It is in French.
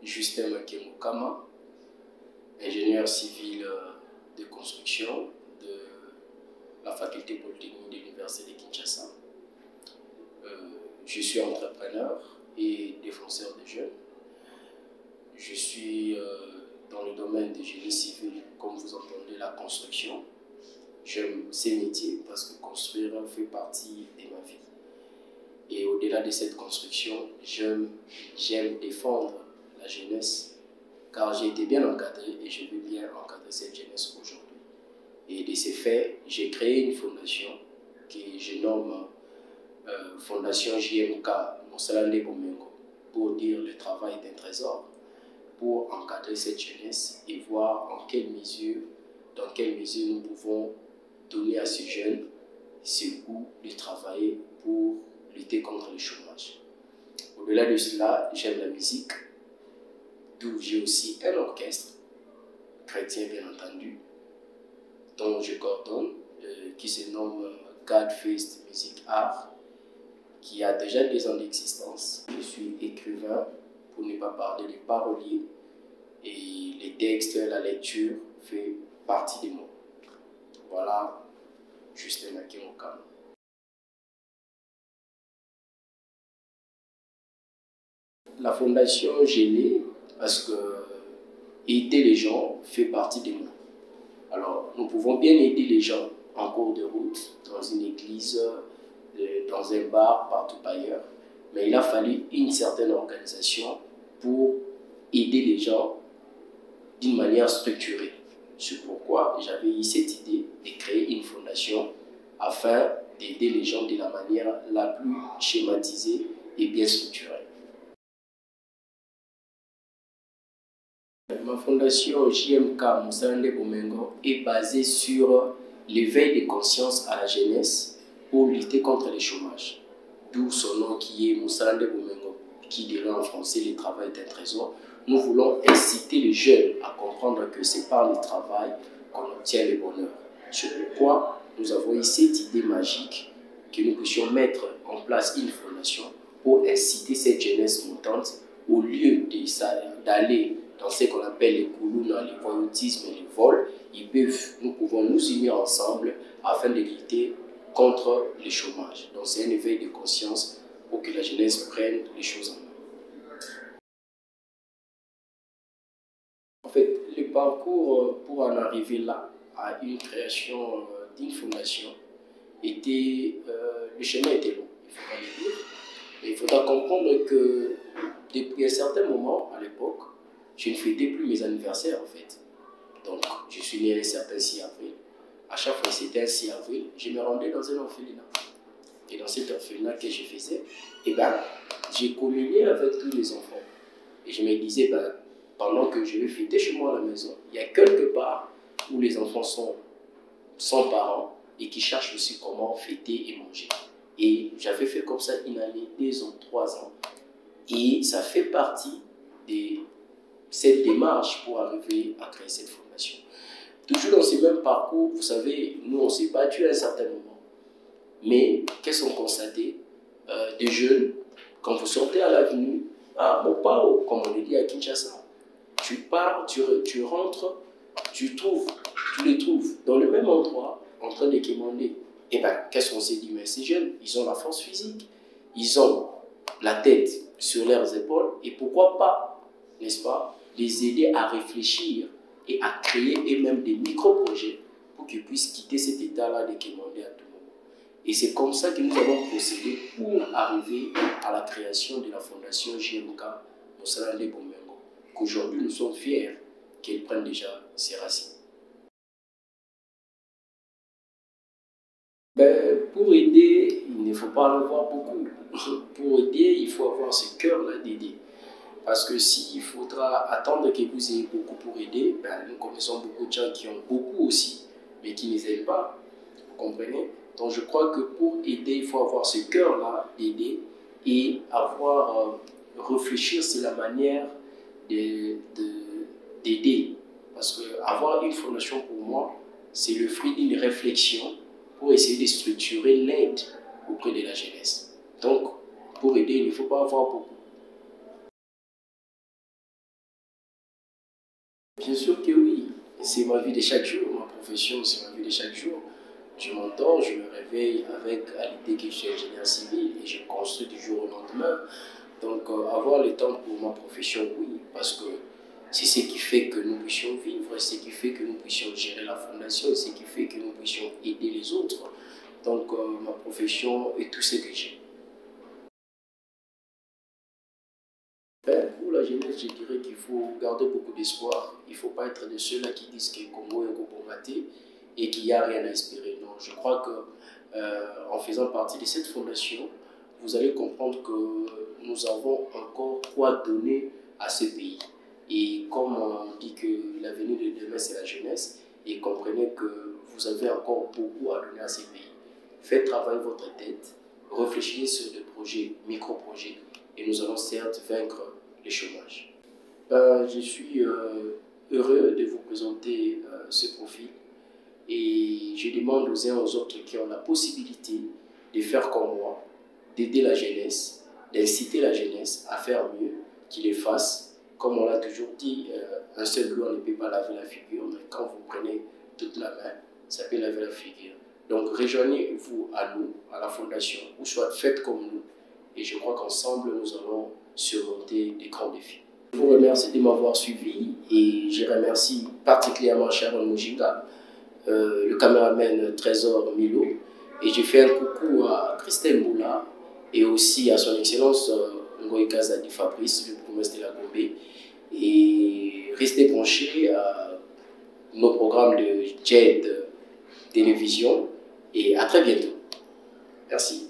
Justin Makemokama, ingénieur civil de construction de la faculté polytechnique de l'Université de Kinshasa. Je suis entrepreneur et défenseur des jeunes. Je suis dans le domaine du génie civil, comme vous entendez, la construction. J'aime ces métiers parce que construire fait partie de ma vie. Et au-delà de cette construction, j'aime défendre la jeunesse, car j'ai été bien encadré et je veux bien encadrer cette jeunesse aujourd'hui. Et de ces faits, j'ai créé une fondation que je nomme Fondation JMK Mosalande Bomengo, pour dire le travail d'un trésor, pour encadrer cette jeunesse et voir dans quelle mesure nous pouvons donner à ces jeunes ce goût de travailler pour lutter contre le chômage. Au-delà de cela, j'aime la musique, d'où j'ai aussi un orchestre, chrétien bien entendu, dont je coordonne, qui se nomme Godfist Music Art, qui a déjà 2 ans d'existence. Je suis écrivain, pour ne pas parler des paroliers, et les textes, la lecture fait partie de moi. Voilà, Justin Makemokama. La fondation, je l'ai parce que aider les gens fait partie de moi. Alors, nous pouvons bien aider les gens en cours de route, dans une église, dans un bar, partout ailleurs. Mais il a fallu une certaine organisation pour aider les gens d'une manière structurée. C'est pourquoi j'avais eu cette idée de créer une fondation afin d'aider les gens de la manière la plus schématisée et bien structurée. Ma fondation JMK Mosalande Bomengo est basée sur l'éveil de conscience à la jeunesse pour lutter contre le chômage. D'où son nom qui est Mosalande Bomengo, qui dirait en français le travail d'un trésor. Nous voulons inciter les jeunes à comprendre que c'est par le travail qu'on obtient le bonheur. C'est pourquoi nous avons eu cette idée magique que nous puissions mettre en place une fondation pour inciter cette jeunesse montante au lieu d'aller dans ce qu'on appelle les coulous, dans le voyoutisme et les vols. Nous pouvons nous unir ensemble afin de lutter contre le chômage. Donc c'est un éveil de conscience pour que la jeunesse prenne les choses en main. En fait, le parcours pour en arriver là, à une création d'une fondation, le chemin était long, il faut pas le dire. Mais il faudra comprendre que depuis un certain moment, à l'époque, je ne fêtais plus mes anniversaires en fait. Donc, je suis né un certain 6 avril. À chaque fois que c'était un 6 avril, je me rendais dans un orphelinat. Et dans cet orphelinat que je faisais, j'ai communié avec tous les enfants. Et je me disais, pendant que je vais fêter chez moi à la maison, il y a quelque part où les enfants sont sans parents et qui cherchent aussi comment fêter et manger. Et j'avais fait comme ça une année, 2 ans, 3 ans. Et ça fait partie de cette démarche pour arriver à créer cette formation. Toujours dans ce même parcours, vous savez, nous on s'est battu à un certain moment. Mais qu'est-ce qu'on constatait? Des jeunes, quand vous sortez à l'avenue, à Mopao, comme on le dit à Kinshasa, tu pars, tu rentres, tu les trouves dans le même endroit en train de quémander. Et qu'est-ce qu'on s'est dit? Mais ces jeunes, ils ont la force physique, ils ont la tête sur leurs épaules, et pourquoi pas, n'est-ce pas, les aider à réfléchir et à créer eux-mêmes des micro-projets pour qu'ils puissent quitter cet état-là de quémander à tout le monde. Et c'est comme ça que nous avons procédé pour arriver à la création de la fondation JMK Mosalande Bomengo, qu'aujourd'hui nous sommes fiers qu'elle prenne déjà ses racines. Pour aider, il ne faut pas en avoir beaucoup. Pour aider, il faut avoir ce cœur-là d'aider. Parce que s'il faudra attendre que vous ayez beaucoup pour aider, nous connaissons beaucoup de gens qui ont beaucoup aussi, mais qui ne les aident pas. Vous comprenez? Donc je crois que pour aider, il faut avoir ce cœur-là d'aider et réfléchir sur la manière d'aider. Parce que avoir une fondation pour moi, c'est le fruit d'une réflexion pour essayer de structurer l'aide auprès de la jeunesse. Donc, pour aider, il ne faut pas avoir beaucoup. ma vie de chaque jour. Ma profession, c'est ma vie de chaque jour. Je m'endors, je me réveille avec à l'idée que je suis ingénieur civil et je construis du jour au lendemain. Donc, avoir le temps pour ma profession, oui, parce que c'est ce qui fait que nous puissions vivre, c'est ce qui fait que nous puissions gérer la fondation, c'est ce qui fait que nous puissions aider les autres. Donc, ma profession est tout ce que j'ai. Pour la jeunesse, je dirais qu'il faut garder beaucoup d'espoir. Il ne faut pas être de ceux-là qui disent que Congo est combattu et qu'il n'y a rien à espérer. Non, je crois qu'en faisant partie de cette fondation, vous allez comprendre que nous avons encore quoi donner à ce pays. Et comme on dit que l'avenir de demain, c'est la jeunesse, et comprenez que vous avez encore beaucoup à donner à ce pays. Faites travailler votre tête, réfléchissez sur des projets, micro-projets, et nous allons certes vaincre le chômage. Je suis heureux de vous présenter ce profil et je demande aux uns aux autres qui ont la possibilité de faire comme moi, d'aider la jeunesse, d'inciter la jeunesse à faire mieux, qu'ils le fassent. Comme on l'a toujours dit, un seul doigt ne peut pas laver la figure, mais quand vous prenez toute la main, ça peut laver la figure. Donc rejoignez-vous à nous, à la fondation, ou soit faites comme nous, et je crois qu'ensemble nous allons surmonter des grands défis. Je vous remercie de m'avoir suivi et je remercie particulièrement Sharon Mujinga, le caméraman Trésor Milo, et je fais un coucou à Christelle Moula et aussi à son excellence Ngoï Kazadi Fabrice, le bourgmestre de la Gombe, et restez branchés à nos programmes de JED Télévision et à très bientôt. Merci.